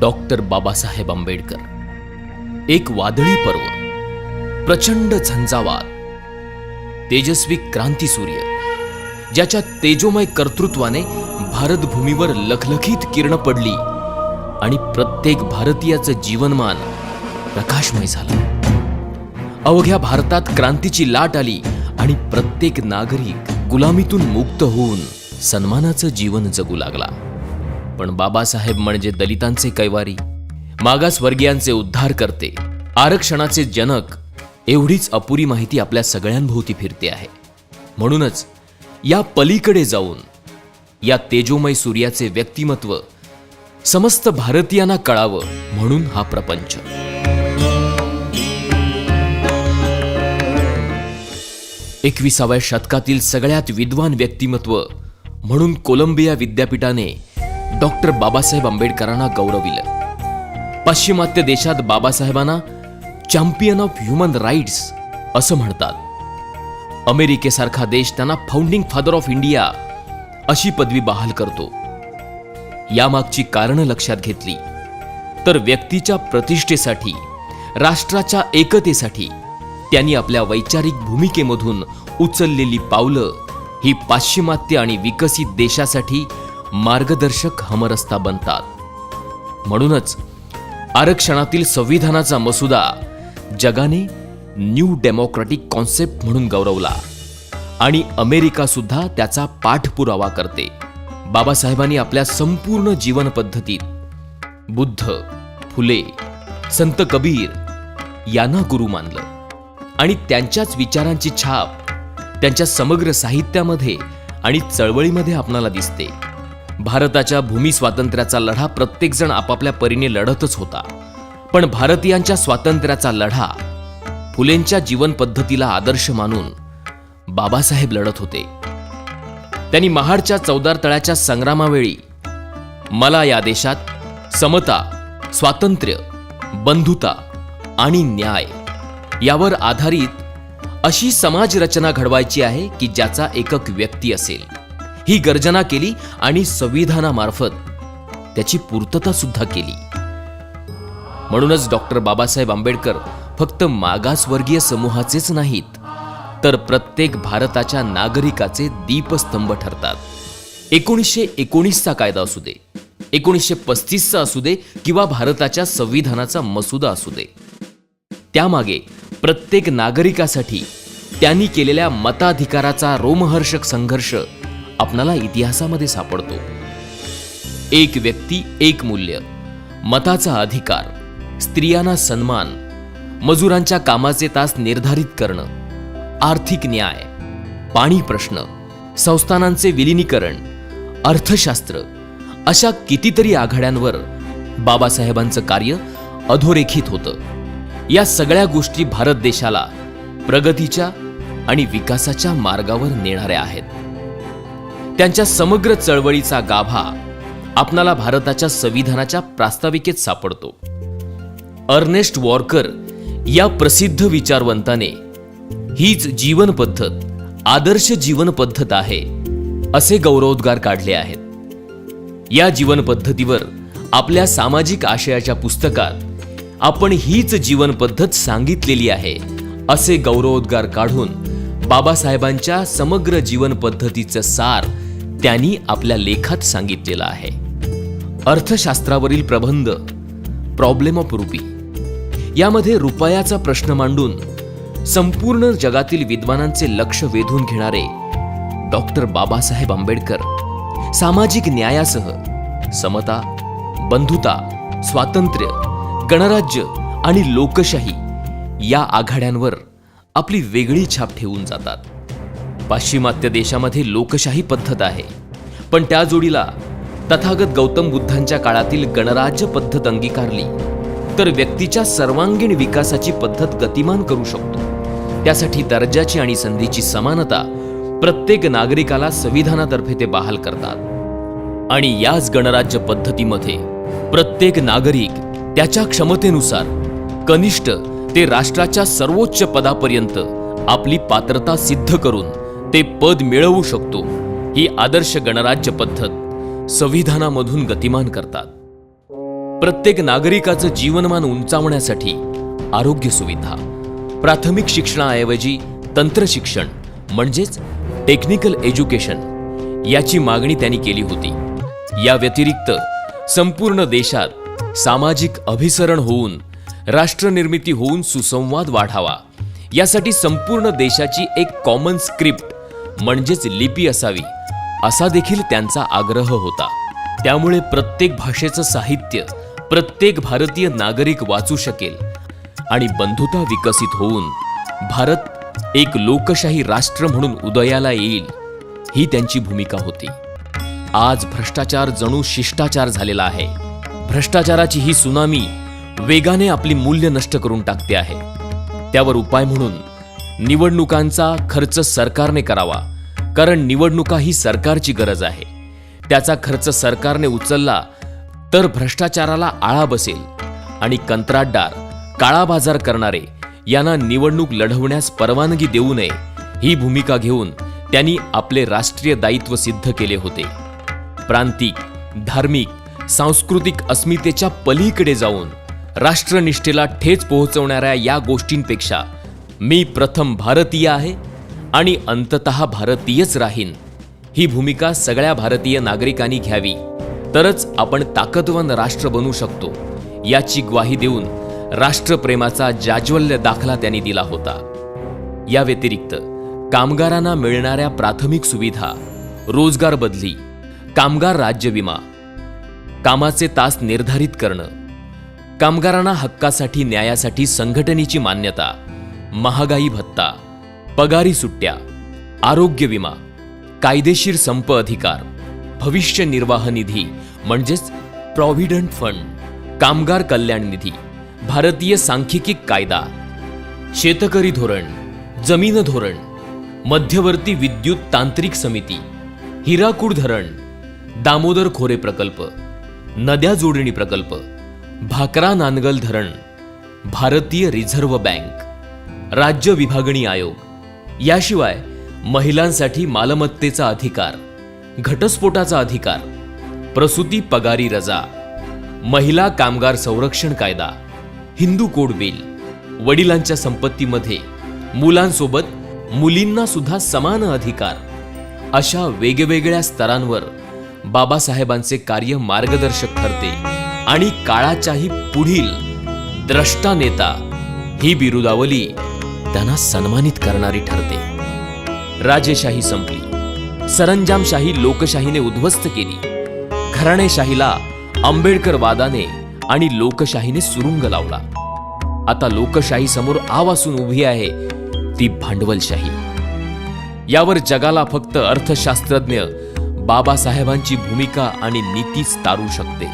Doctor Babasaheb Ambedkar. एक वादळी पर्व, प्रचंड झंझावात, तेजस्वी क्रांतीसूर्य ज्याच्या तेजोमय कर्तृत्वाने भारतभूमीवर लखलखीत किरण पडली आणि प्रत्येक भारतीयाचं जीवनमान प्रकाशमय झालं. अवघ्या भारतात क्रांतीची लाट आली आणि प्रत्येक नागरिक गुलामीतून मुक्त होऊन सन्मानाचं जीवन जगू लागला. पण बाबासाहेब म्हणजे दलितांचे कैवारी, मागासवर्गीयांचे उद्धार करते, आरक्षणाचे जनक, एवढीच अपुरी माहिती आपल्या सगळ्यांभोवती फिरते आहे. म्हणूनच या पलीकडे जाऊन या तेजोमय सूर्याचे व्यक्तिमत्व समस्त भारतीयांना कळावं म्हणून हा प्रपंच. एकविसाव्या शतकातील सगळ्यात विद्वान व्यक्तिमत्व म्हणून कोलंबिया विद्यापीठाने डॉक्टर बाबासाहेब आंबेडकरांना गौरविलं. पाश्चिमात्य देशात बाबासाहेबांना चॅम्पियन ऑफ ह्युमन राईट्स असं म्हणतात. अमेरिकेसारखा देश त्यांना फाउंडिंग फादर ऑफ इंडिया अशी पदवी बहाल करतो. यामागची कारणं लक्षात घेतली तर व्यक्तीच्या प्रतिष्ठेसाठी, राष्ट्राच्या एकतेसाठी त्यांनी आपल्या वैचारिक भूमिकेमधून उचललेली पावलं ही पाश्चिमात्य आणि विकसित देशासाठी मार्गदर्शक हमरस्ता बनतात. म्हणूनच आरक्षणातील संविधानाचा मसुदा जगाने न्यू डेमोक्रॅटिक कॉन्सेप्ट म्हणून गौरवला आणि अमेरिका सुद्धा त्याचा पाठपुरावा करते. बाबासाहेबांनी आपल्या संपूर्ण जीवन पद्धतीत बुद्ध, फुले, संत कबीर यांना गुरु मानलं आणि त्यांच्याच विचारांची छाप त्यांच्या समग्र साहित्यामध्ये आणि चळवळीमध्ये आपणाला दिसते. भारताच्या भूमी स्वातंत्र्याचा लढा प्रत्येकजण आपापल्या परीने लढतच होता, पण भारतीयांच्या स्वातंत्र्याचा लढा फुलेंच्या जीवन पद्धतीला आदर्श मानून बाबासाहेब लढत होते. त्यांनी महाडच्या चौदार तळ्याच्या संग्रामावेळी मला या देशात समता, स्वातंत्र्य, बंधुता आणि न्याय यावर आधारित अशी समाज रचना घडवायची आहे की ज्याचा एकक व्यक्ती असेल, ही गर्जना केली आणि संविधानामार्फत त्याची पूर्तता सुद्धा केली. म्हणूनच डॉक्टर बाबासाहेब आंबेडकर फक्त मागासवर्गीय समूहाचेच नाहीत, तर प्रत्येक भारताच्या नागरिकाचे दीपस्तंभ ठरतात. 1919चा कायदा असू दे, 1935चा असू दे किंवा भारताच्या संविधानाचा मसुदा असू दे, त्यामागे प्रत्येक नागरिकासाठी त्यांनी केलेल्या मताधिकाराचा रोमहर्षक संघर्ष आपणाला इतिहासामध्ये सापडतो. एक व्यक्ती एक मूल्य, मताचा अधिकार, स्त्रियांना सन्मान, मजुरांच्या कामाचे तास निर्धारित करणं, आर्थिक न्याय, पाणी प्रश्न, संस्थानांचे विलिनीकरण, अर्थशास्त्र अशा कितीतरी आघाड्यांवर बाबासाहेबांचं कार्य अधोरेखित होतं. या सगळ्या गोष्टी भारत देशाला प्रगतीच्या आणि विकासाच्या मार्गावर नेणाऱ्या आहेत. त्यांच्या समग्र चळवळीचा गाभा आपणाला भारताच्या संविधानाच्या प्रास्ताविकेत सापडतो. अर्नेस्ट वॉर्कर या प्रसिद्ध विचारवंताने हीच जीवन पद्धत आदर्श जीवन पद्धत आहे असे गौरवोद्गार काढले आहेत. या जीवन पद्धतीवर आपल्या सामाजिक आशयाच्या पुस्तकात आपण हीच जीवन पद्धत सांगितलेली आहे असे गौरवोद्गार काढून बाबासाहेबांच्या समग्र जीवन पद्धतीचं सार त्यांनी आपल्या लेखात सांगितलेलं आहे. अर्थशास्त्रावरील प्रबंध प्रॉब्लेम ऑफ रुपी यामध्ये रुपयाचा प्रश्न मांडून संपूर्ण जगातील विद्वानांचे लक्ष वेधून घेणारे डॉक्टर बाबासाहेब आंबेडकर सामाजिक न्यायासह समता, बंधुता, स्वातंत्र्य, गणराज्य आणि लोकशाही या आघाड्यांवर आपली वेगळी छाप ठेवून जातात. पाश्चिमात्य देशामध्ये लोकशाही पद्धत आहे, पण त्या जोडीला तथागत गौतम बुद्धांच्या काळातील गणराज्य पद्धत अंगीकारली तर व्यक्तीच्या सर्वांगीण विकासाची पद्धत गतिमान करू शकतो. त्यासाठी दर्जाची आणि संधीची समानता प्रत्येक नागरिकाला संविधानातर्फे ते बहाल करतात आणि याच गणराज्य पद्धतीमध्ये प्रत्येक नागरिक त्याच्या क्षमतेनुसार कनिष्ठ ते राष्ट्राच्या सर्वोच्च पदापर्यंत आपली पात्रता सिद्ध करून ते पद मिळवू शकतो. ही आदर्श गणराज्य पद्धत संविधानामधून गतिमान करतात. प्रत्येक नागरिकाचं जीवनमान उंचावण्यासाठी आरोग्य सुविधा, प्राथमिक शिक्षणाऐवजी तंत्र शिक्षण म्हणजेच टेक्निकल एज्युकेशन याची मागणी त्यांनी केली होती. या व्यतिरिक्त संपूर्ण देशात सामाजिक अभिसरण होऊन राष्ट्रनिर्मिती होऊन सुसंवाद वाढावा यासाठी संपूर्ण देशाची एक कॉमन स्क्रिप्ट म्हणजेच लिपी असावी असा देखील त्यांचा आग्रह होता. त्यामुळे प्रत्येक भाषेचं साहित्य प्रत्येक भारतीय नागरिक वाचू शकेल आणि बंधुता विकसित होऊन भारत एक लोकशाही राष्ट्र म्हणून उदयाला येईल ही त्यांची भूमिका होती. आज भ्रष्टाचार जणू शिष्टाचार झालेला आहे. भ्रष्टाचाराची ही सुनामी वेगाने आपली मूल्य नष्ट करून टाकते आहे. त्यावर उपाय म्हणून निवडणुकांचा खर्च सरकारने करावा, कारण निवडणुका ही सरकारची गरज आहे. त्याचा खर्च सरकारने उचलला तर भ्रष्टाचाराला आळा बसेल आणि कंत्राटदार, काळा बाजार करणारे यांना निवडणूक लढवण्यास परवानगी देऊ नये ही भूमिका घेऊन त्यांनी आपले राष्ट्रीय दायित्व सिद्ध केले होते. प्रांतिक, धार्मिक, सांस्कृतिक अस्मितेच्या पलीकडे जाऊन राष्ट्रनिष्ठेला ठेच पोहोचवणाऱ्या या गोष्टींपेक्षा मी प्रथम भारतीय आहे आणि अंततः भारतीयच राहीन ही भूमिका सगळ्या भारतीय नागरिकांनी घ्यावी, तरच आपण ताकदवान राष्ट्र बनू शकतो याची ग्वाही देऊन राष्ट्रप्रेमाचा जाज्वल्य दाखला त्यांनी दिला होता. या व्यतिरिक्त कामगारांना मिळणाऱ्या प्राथमिक सुविधा, रोजगार बदली, कामगार राज्य विमा, कामाचे तास निर्धारित करणं, कामगारांना हक्कासाठी न्यायासाठी संघटनेची मान्यता, महागाई भत्ता, पगारी सुट्ट्या, आरोग्य विमा, कायदेशीर संप अधिकार, भविष्य निर्वाह निधी म्हणजेच प्रॉव्हिडंट फंड, कामगार कल्याण निधी, भारतीय सांख्यिकी कायदा, शेतकरी धोरण, जमीन धोरण, मध्यवर्ती विद्युत तांत्रिक समिती, हिराकूड धरण, दामोदर खोरे प्रकल्प, नद्या जोडणी प्रकल्प, भाकरा नानगल धरण, भारतीय रिझर्व्ह बँक, राज्य विभागणी आयोग, याशिवाय महिलांसाठी मालमत्तेचा अधिकार, घटस्फोटाचा अधिकार, प्रसूती पगारी रजा, महिला कामगार संरक्षण कायदा, हिंदू कोड बिल, वडिलांच्या संपत्तीमध्ये मुलांसोबत मुलींना सुद्धा समान अधिकार, अशा वेगवेगळ्या स्तरांवर बाबासाहेबांचे कार्य मार्गदर्शक ठरते आणि काळाच्याही पुढील द्रष्टा नेता ही बिरुदावली त्यांना सन्मानित करणारी ठरते. राजेशाही संपली, सरंजामशाही लोकशाहीने उद्ध्वस्त केली, घराणेशाहीला आंबेडकरवादाने आणि लोकशाहीने सुरुंग लावला. आता लोकशाही समोर आवासून उभी आहे ती भांडवलशाही. यावर जगाला फक्त अर्थशास्त्रज्ञ बाबासाहेबांची भूमिका आणि नीतीच तारू शकते.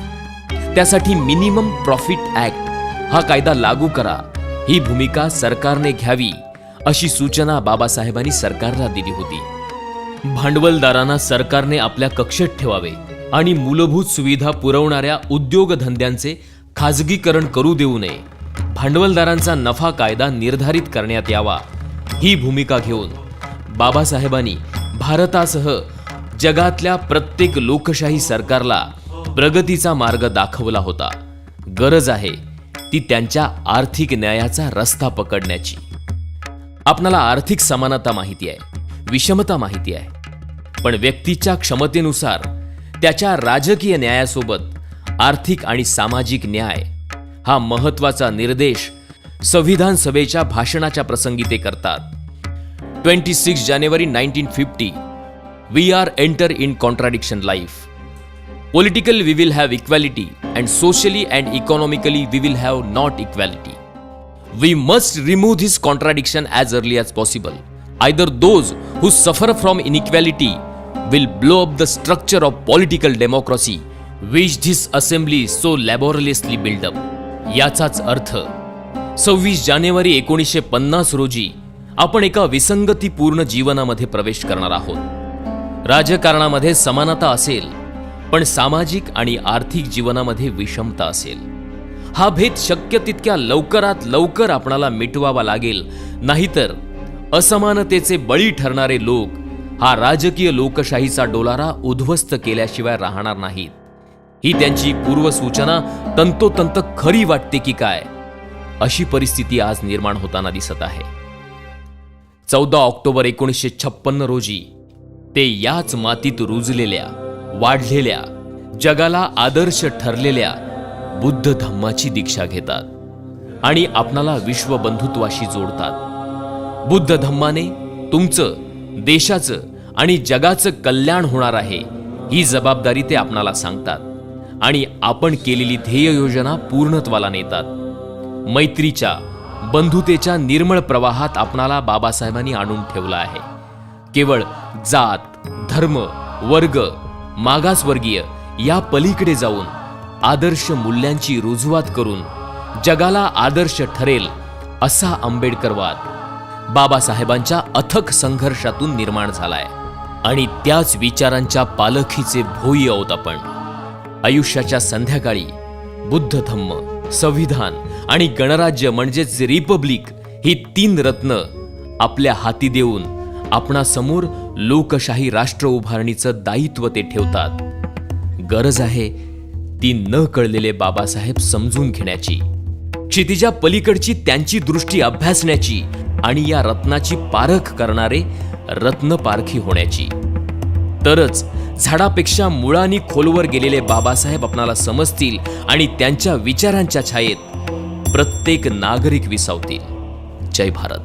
त्यासाठी मिनिमम प्रॉफिट ऍक्ट हा कायदा लागू करा ही भूमिका सरकारने घ्यावी अशी सूचना बाबासाहेबांनी सरकारला दिली होती. भांडवलदारांना सरकारने आपल्या कक्षेत ठेवावे आणि मूलभूत सुविधा पुरवणाऱ्या उद्योगधंद्यांचे खाजगीकरण करू देऊ नये. भांडवलदारांचा नफा कायदा निर्धारित करण्यात यावा ही भूमिका घेऊन बाबासाहेबांनी भारतासह जगातल्या प्रत्येक लोकशाही सरकारला प्रगतीचा मार्ग दाखवला होता. गरज आहे ती त्यांच्या आर्थिक न्यायाचा रस्ता पकडण्याची. आपणाला आर्थिक समानता माहिती आहे, विषमता माहिती आहे, पण व्यक्तीच्या क्षमतेनुसार त्याच्या राजकीय न्यायासोबत आर्थिक आणि सामाजिक न्याय हा महत्वाचा निर्देश संविधान सभेच्या भाषणाच्या प्रसंगी ते करतात. 26 जानेवारी 1950 We are enter in contradiction life. Politically we will have equality and socially and economically we will have not equality. We must remove this contradiction as early as possible. Either those who suffer from inequality will blow up the structure of political democracy which this assembly so laboriously built up. याचाच अर्थ 26 जानेवारी 1950 रोजी आपण एका विसंगतीपूर्ण जीवनामध्ये प्रवेश करणार आहोत. राजकारणामध्ये समानता असेल, पण सामाजिक आणि आर्थिक जीवनामध्ये विषमता असेल. हा भेद शक्य तितक्या लवकरात लवकर आपणाला मिटवावा लागेल, नाहीतर असमानतेचे बळी ठरणारे लोक हा राजकीय लोकशाहीचा डोलारा उद्ध्वस्त केल्याशिवाय राहणार नाहीत. ही त्यांची पूर्वसूचना तंतोतंत खरी वाटते की काय, अशी परिस्थिती आज निर्माण होताना दिसत आहे. 14 ऑक्टोबर 1956 रोजी ते याच मातीत रुजलेल्या, वाढलेल्या, जगाला आदर्श ठरलेल्या बुद्ध धम्माची दीक्षा घेतात आणि आपणाला विश्वबंधुत्वाशी जोडतात. बुद्ध धम्माने तुमचं, देशाचं आणि जगाचं कल्याण होणार आहे ही जबाबदारी ते आपणाला सांगतात आणि आपण केलेली ध्येय योजना पूर्णत्वाला नेतात. मैत्रीच्या, बंधुतेच्या निर्मळ प्रवाहात आपणाला बाबासाहेबांनी आणून ठेवलं आहे. केवळ जात, धर्म, वर्ग, मागासवर्गीय या पलीकडे जाऊन आदर्श मूल्यांची रुजवात करून जगाला आदर्श ठरेल असा आंबेडकरवाद बाबासाहेबांच्या अथक संघर्षातून निर्माण झालाय आणि त्याच विचारांच्या पालखीचे भोई आहोत आपण. आयुष्याच्या संध्याकाळी बुद्ध धम्म, संविधान आणि गणराज्य म्हणजेच रिपब्लिक ही 3 रत्न आपल्या हाती देऊन आपणासमोर लोकशाही राष्ट्र उभारणीचं दायित्व ते ठेवतात. गरज आहे ती न कळलेले बाबासाहेब समजून घेण्याची, क्षितिजा पलीकडची त्यांची दृष्टी अभ्यासण्याची आणि या रत्नाची पारख करणारे रत्नपारखी होण्याची. तरच झाडापेक्षा मुळांनी खोलवर गेलेले बाबासाहेब आपणाला समजतील आणि त्यांच्या विचारांच्या छायेत प्रत्येक नागरिक विसावतील. जय भारत.